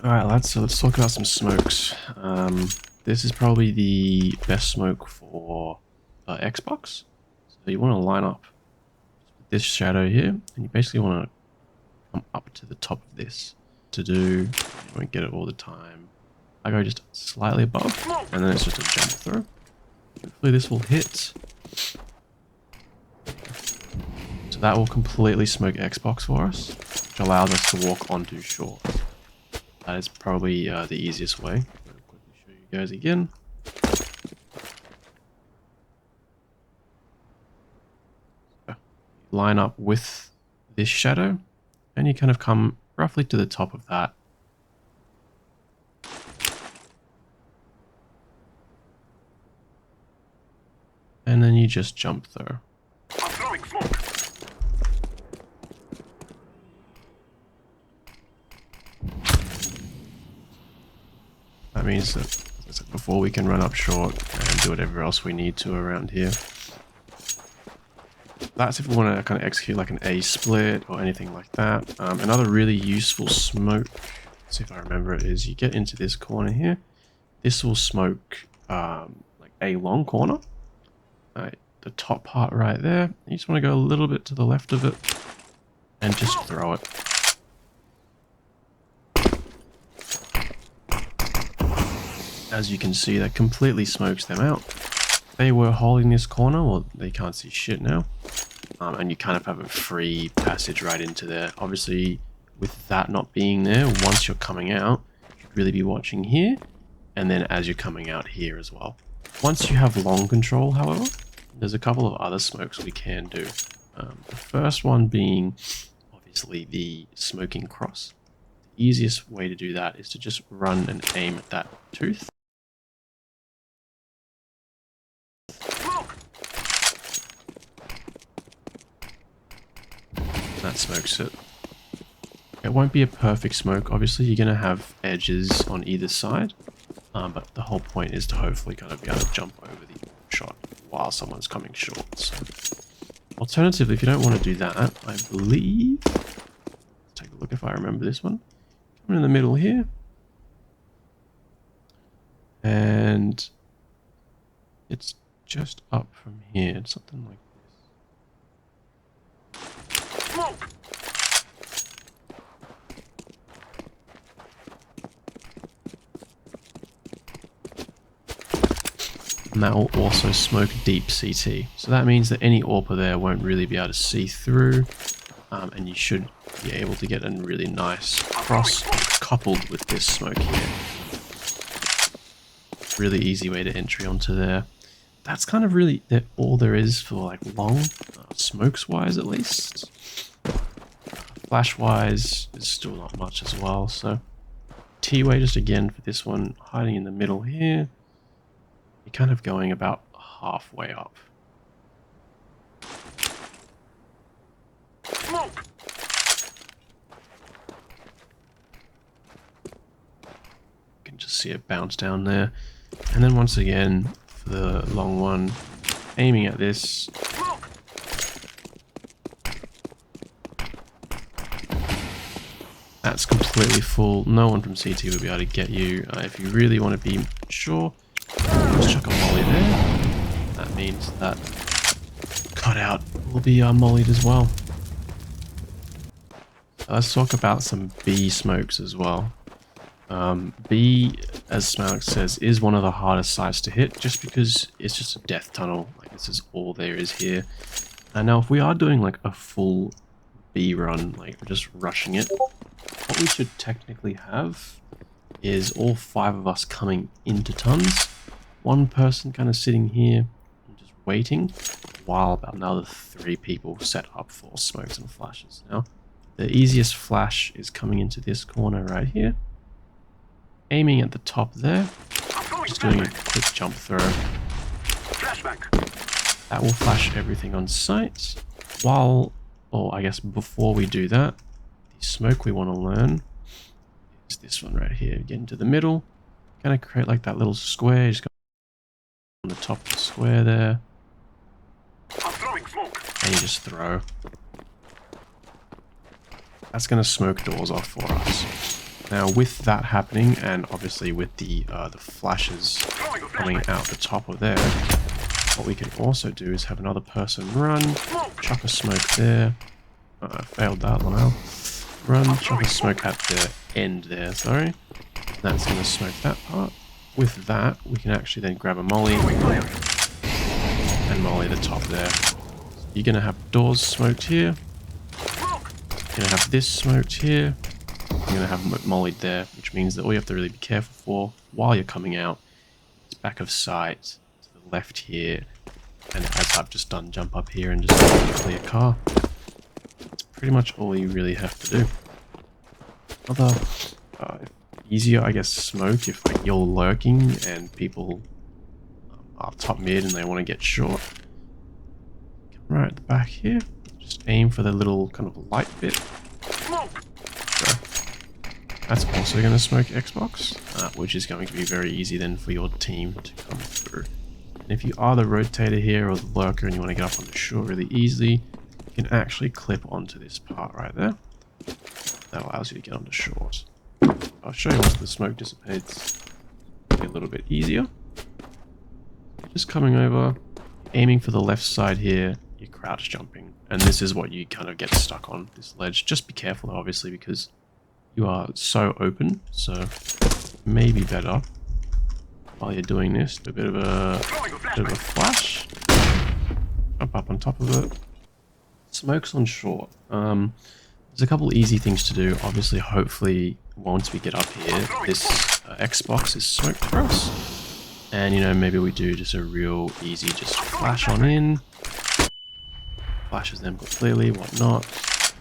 Alright lads, so let's talk about some smokes. This is probably the best smoke for Xbox. So you want to line up this shadow here, and you basically want to come up to the top of this to do, you won't get it all the time. I go just slightly above, and then it's just a jump through. Hopefully this will hit. So that will completely smoke Xbox for us, which allows us to walk onto shore. That is probably the easiest way. I'll quickly show you guys again. So line up with this shadow, and you kind of come roughly to the top of that. And then you just jump through. That means that before we can run up short and do whatever else we need to around here. That's if we want to kind of execute like an A split or anything like that. Another really useful smoke, let's see if I remember it, is you get into this corner here. This will smoke like a long corner. The top part right there. You just want to go a little bit to the left of it and just throw it. As you can see, that completely smokes them out. They were holding this corner, well, they can't see shit now. And you kind of have a free passage right into there. Obviously, with that not being there, once you're coming out, you should really be watching here, and then as you're coming out here as well. Once you have long control, however, there's a couple of other smokes we can do. The first one being, obviously, the smoking cross. The easiest way to do that is to just run and aim at that tooth. That smokes it. It won't be a perfect smoke. Obviously, you're going to have edges on either side, but the whole point is to hopefully kind of be able to jump over the shot while someone's coming short. So, alternatively, if you don't want to do that, I believe, let's take a look if I remember this one. Come in the middle here, and it's just up from here. It's something like smoke. And that will also smoke deep CT. So that means that any AWPer there won't really be able to see through, and you should be able to get a really nice cross coupled with this smoke here. Really easy way to entry onto there. That's kind of really all there is for like long, smokes wise at least. Flash wise is still not much as well, so T-way just again for this one, hiding in the middle here. You're kind of going about halfway up. Smoke. You can just see it bounce down there. And then once again, for the long one, aiming at this. That's completely full. No one from CT will be able to get you. If you really want to be sure, just chuck a molly there. That means that Cutout will be mollied as well. Let's talk about some B smokes as well. B, as Smalek says, is one of the hardest sites to hit just because it's just a death tunnel. Like, this is all there is here. And now if we are doing like a full B run, like we're just rushing it, what we should technically have is all 5 of us coming into tons. One person kind of sitting here and just waiting while about another 3 people set up for smokes and flashes. Now, the easiest flash is coming into this corner right here. Aiming at the top there. Just doing a quick jump throw. That will flash everything on sight. Or I guess before we do that, the smoke we want to learn is this one right here. Get into the middle. Gonna create like that little square. Just go on the top of the square there. And you just throw. That's gonna smoke doors off for us. Now with that happening, and obviously with the flashes coming out the top of there, what we can also do is have another person run, chuck a smoke there. I failed that one out. Run, chuck a smoke at the end there, sorry. That's going to smoke that part. With that, we can actually then grab a molly and molly the top there. So you're going to have doors smoked here. You're going to have this smoked here. You're going to have mollied there, which means that all you have to really be careful for while you're coming out is back of sight to the left here. And as I've just done, jump up here and just clear car. That's pretty much all you really have to do. Other easier, I guess, smoke if like you're lurking and people are top mid and they want to get short. Come right at the back here. Just aim for the little kind of light bit. So that's also going to smoke Xbox, which is going to be very easy then for your team to come through. And if you are the rotator here or the lurker and you want to get up on the shore really easily, you can actually clip onto this part right there. That allows you to get onto short. I'll show you once the smoke dissipates. It'll be a little bit easier. Just coming over, aiming for the left side here, you're crouch jumping. And this is what you kind of get stuck on, this ledge. Just be careful, obviously, because you are so open. So maybe better while you're doing this, do a bit of a flash. Jump up on top of it. Smoke's on short. There's a couple easy things to do. Obviously, hopefully, once we get up here, this Xbox is smoked for us. And, you know, maybe we do just a real easy, just flash on in. Flashes them clearly, whatnot.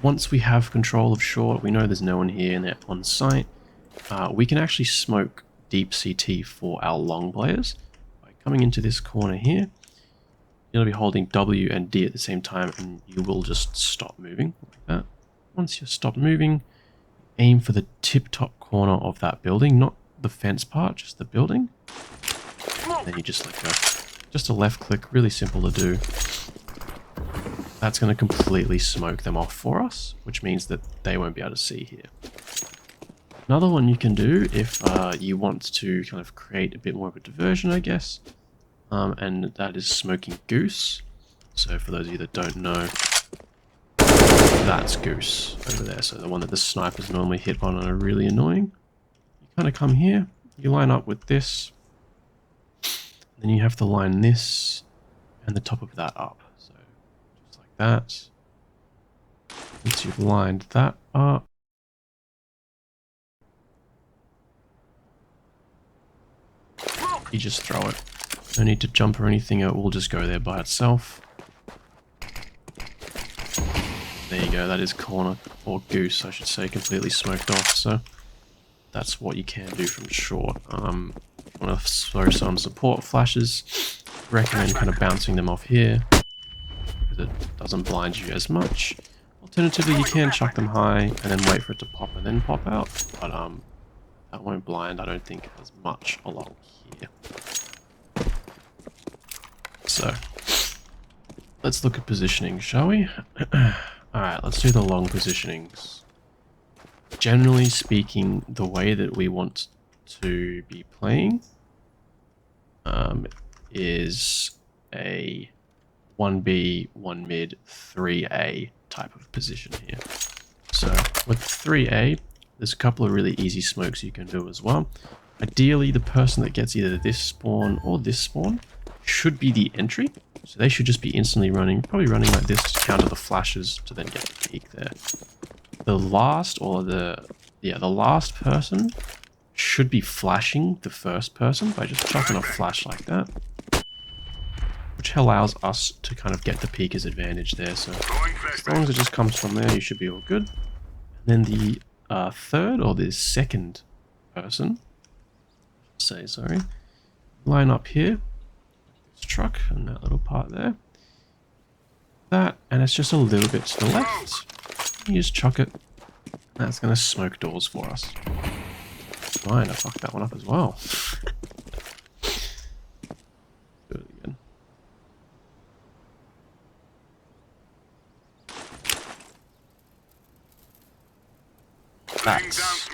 Once we have control of short, we know there's no one here and they're on site. We can actually smoke deep CT for our long players. By coming into this corner here, you'll be holding W and D at the same time and you will just stop moving like that. Once you stop moving, aim for the tip-top corner of that building, not the fence part, just the building. And then you just let go. Just a left click, really simple to do. That's going to completely smoke them off for us, which means that they won't be able to see here. Another one you can do if you want to kind of create a bit more of a diversion, I guess, and that is smoking Goose. So for those of you that don't know, that's Goose over there. So the one that the snipers normally hit on and are really annoying. You kind of come here, you line up with this, then you have to line this and the top of that up. So just like that. Once you've lined that up, you just throw it. No need to jump or anything, it will just go there by itself. There you go, that is corner, or Goose I should say, completely smoked off, so that's what you can do from short. Want to throw some support flashes, recommend kind of bouncing them off here, because it doesn't blind you as much. Alternatively, you can chuck them high and then wait for it to pop and then pop out, but that won't blind, I don't think, as much along here. So, let's look at positioning, shall we? Alright, let's do the long positionings. Generally speaking, the way that we want to be playing is a 1B, 1 mid, 3A type of position here. So with 3A, there's a couple of really easy smokes you can do as well. Ideally, the person that gets either this spawn or this spawn should be the entry. So they should just be instantly running, probably running like this to counter the flashes to then get the peek there. The last, or the last person should be flashing the first person by just chucking a flash like that, which allows us to kind of get the peeker's advantage there. So as long as it just comes from there, you should be all good. And then the third or the second person, line up here. Truck and that little part there. That, and it's just a little bit to the left. You just chuck it. That's going to smoke doors for us. Fine, I fucked that one up as well. Do it again. That's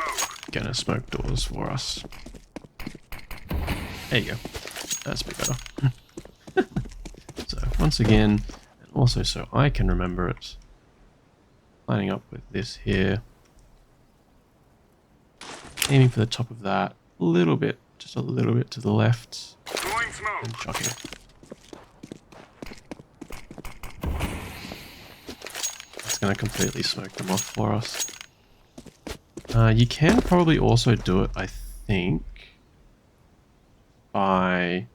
going gonna smoke doors for us. There you go. That's a bit better. So once again, and also so I can remember it, lining up with this here, aiming for the top of that, a little bit, just a little bit to the left, and chucking it. That's going to completely smoke them off for us. You can probably also do it, I think, by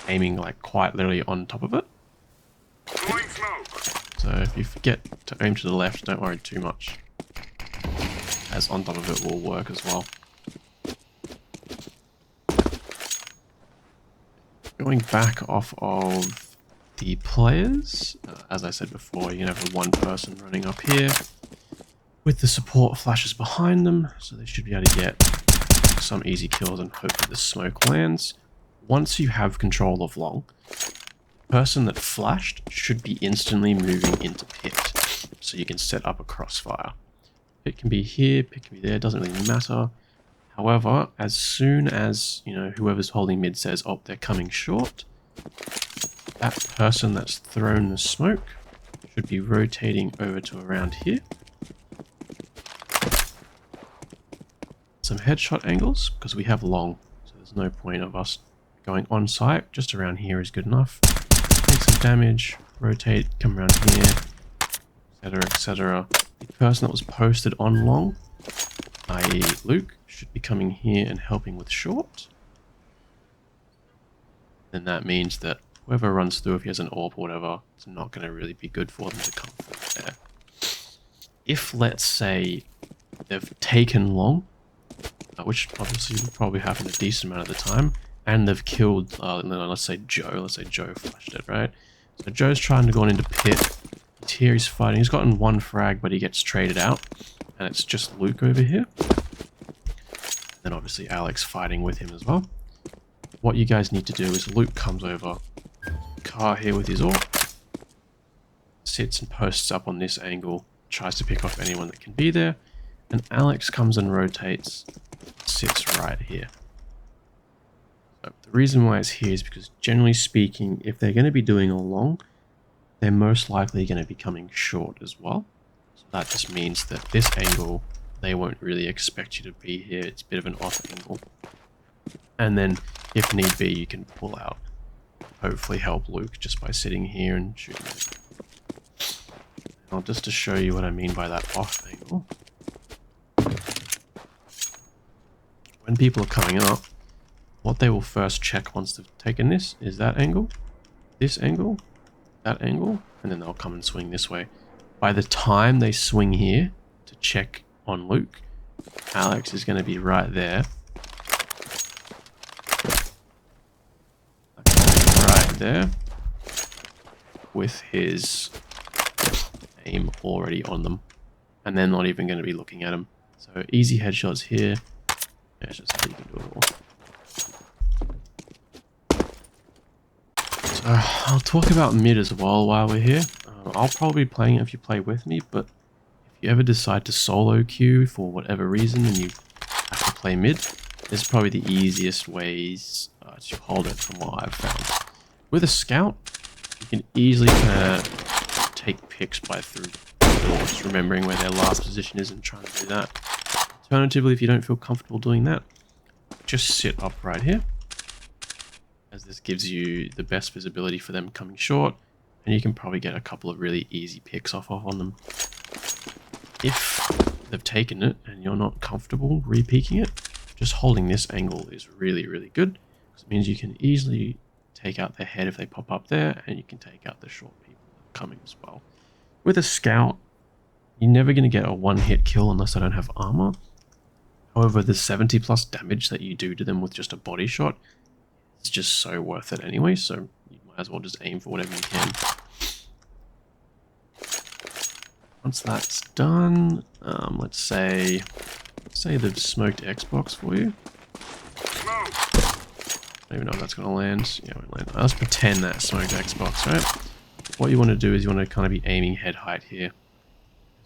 aiming like quite literally on top of it. So if you forget to aim to the left, don't worry too much, as on top of it will work as well. Going back off of the players, as I said before, you can have one person running up here with the support flashes behind them, so they should be able to get some easy kills and hopefully the smoke lands. Once you have control of long, the person that flashed should be instantly moving into pit, so you can set up a crossfire. Pit can be here, pit can be there, doesn't really matter. However, as soon as, you know, whoever's holding mid says, oh, they're coming short, that person that's thrown the smoke should be rotating over to around here. Some headshot angles, because we have long, so there's no point of us going on site. Just around here is good enough. Take some damage, rotate, come around here, etc, etc. The person that was posted on long, i.e. Luke, should be coming here and helping with short. Then that means that whoever runs through, if he has an AWP or whatever, it's not going to really be good for them to come through there. If, let's say, they've taken long, which obviously will probably happen a decent amount of the time, and they've killed, let's say Joe flashed it, right? So Joe's trying to go on into pit, he's here, he's fighting, he's gotten one frag, but he gets traded out, and it's just Luke over here. Then obviously Alex fighting with him as well. What you guys need to do is Luke comes over, car here with his AWP, sits and posts up on this angle, tries to pick off anyone that can be there, and Alex comes and rotates, sits right here. So the reason why it's here is because generally speaking, if they're going to be doing a long, they're most likely going to be coming short as well. So that just means that this angle, they won't really expect you to be here. It's a bit of an off angle. And then if need be, you can pull out. Hopefully help Luke just by sitting here and shooting him. Now just to show you what I mean by that off angle. When people are coming up, what they will first check once they've taken this is that angle, that angle, and then they'll come and swing this way. By the time they swing here to check on Luke, Alex is going to be right there. Right there. With his aim already on them. And they're not even going to be looking at him. So easy headshots here. Yeah, it's just how you can do it all. So I'll talk about mid as well while we're here. I'll probably be playing it if you play with me, but if you ever decide to solo queue for whatever reason and you have to play mid, it's probably the easiest ways to hold it from what I've found. With a scout, you can easily kind of take picks by through doors, remembering where their last position is and trying to do that. Alternatively, if you don't feel comfortable doing that, just sit up right here, as this gives you the best visibility for them coming short, and you can probably get a couple of really easy picks off on them. If they've taken it and you're not comfortable re-peeking it, just holding this angle is really, really good, because it means you can easily take out their head if they pop up there, and you can take out the short people coming as well. With a scout, you're never going to get a one-hit kill unless they don't have armor. However, the 70 plus damage that you do to them with just a body shot is just so worth it anyway, so you might as well just aim for whatever you can. Once that's done, let's say they've smoked Xbox for you. I don't even know if that's going to land. Yeah, it won't land. Let's pretend that smoked Xbox, right? What you want to do is you want to kind of be aiming head height here.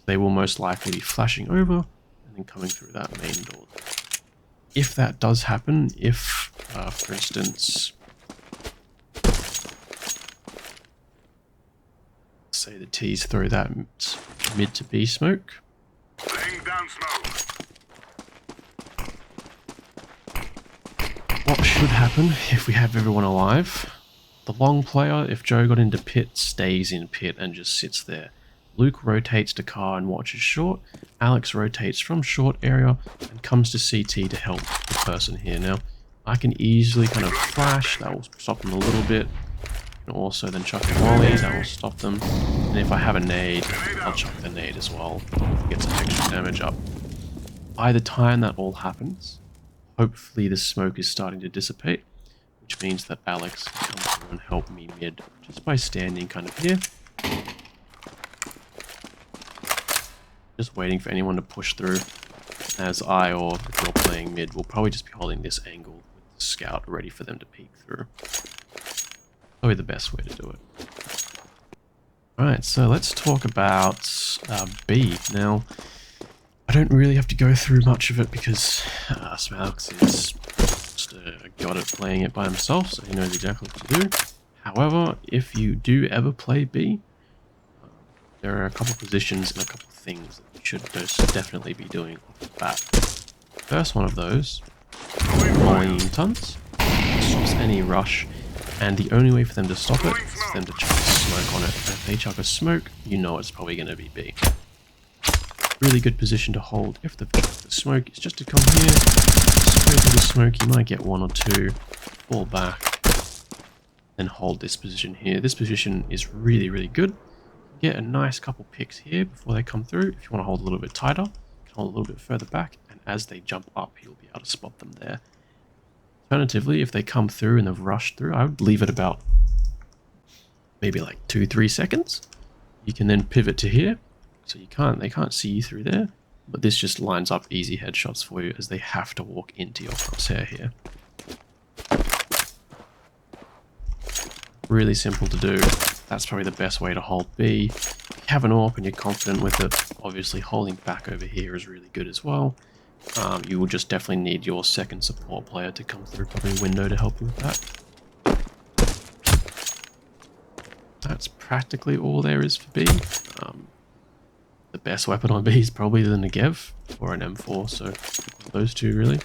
They will most likely be flashing over, and and then coming through that main door. If that does happen, if, for instance, say the T's throw that mid to B smoke. Laying down smoke. What should happen if we have everyone alive? The long player, if Joe got into pit, stays in pit and just sits there. Luke rotates to car and watches short. Alex rotates from short area and comes to CT to help the person here. Now, I can easily kind of flash, that will stop them a little bit. And also then chuck a volley, that will stop them. And if I have a nade, I'll chuck the nade as well to get some extra damage up. By the time that all happens, hopefully the smoke is starting to dissipate, which means that Alex can come through and help me mid just by standing kind of here. Just waiting for anyone to push through, as I, or if you're playing mid, will probably just be holding this angle with the scout ready for them to peek through. Probably the best way to do it. Alright, so let's talk about B. Now, I don't really have to go through much of it because Smalks is just a god at playing it by himself, so he knows exactly what to do. However, if you do ever play B, there are a couple positions and a couple things that you should definitely be doing off the bat. First one of those, rolling tons, stops any rush, and the only way for them to stop it is for them to chuck a smoke on it. And if they chuck a smoke, you know it's probably going to be B. Really good position to hold if they've chucked the smoke is just to come here, straight to the smoke, you might get one or two, fall back, and hold this position here. This position is really, really good. Get a nice couple picks here before they come through. If you want to hold a little bit tighter, you can hold a little bit further back, and as they jump up, you'll be able to spot them there. Alternatively, if they come through and they've rushed through, I would leave it about maybe like 2-3 seconds. You can then pivot to here, so they can't see you through there, but this just lines up easy headshots for you as they have to walk into your crosshair here. Really simple to do. That's probably the best way to hold B. If you have an AWP and you're confident with it, obviously holding back over here is really good as well. You will just definitely need your second support player to come through, probably window to help you with that. That's practically all there is for B. The best weapon on B is probably the Negev or an M4, so those two really.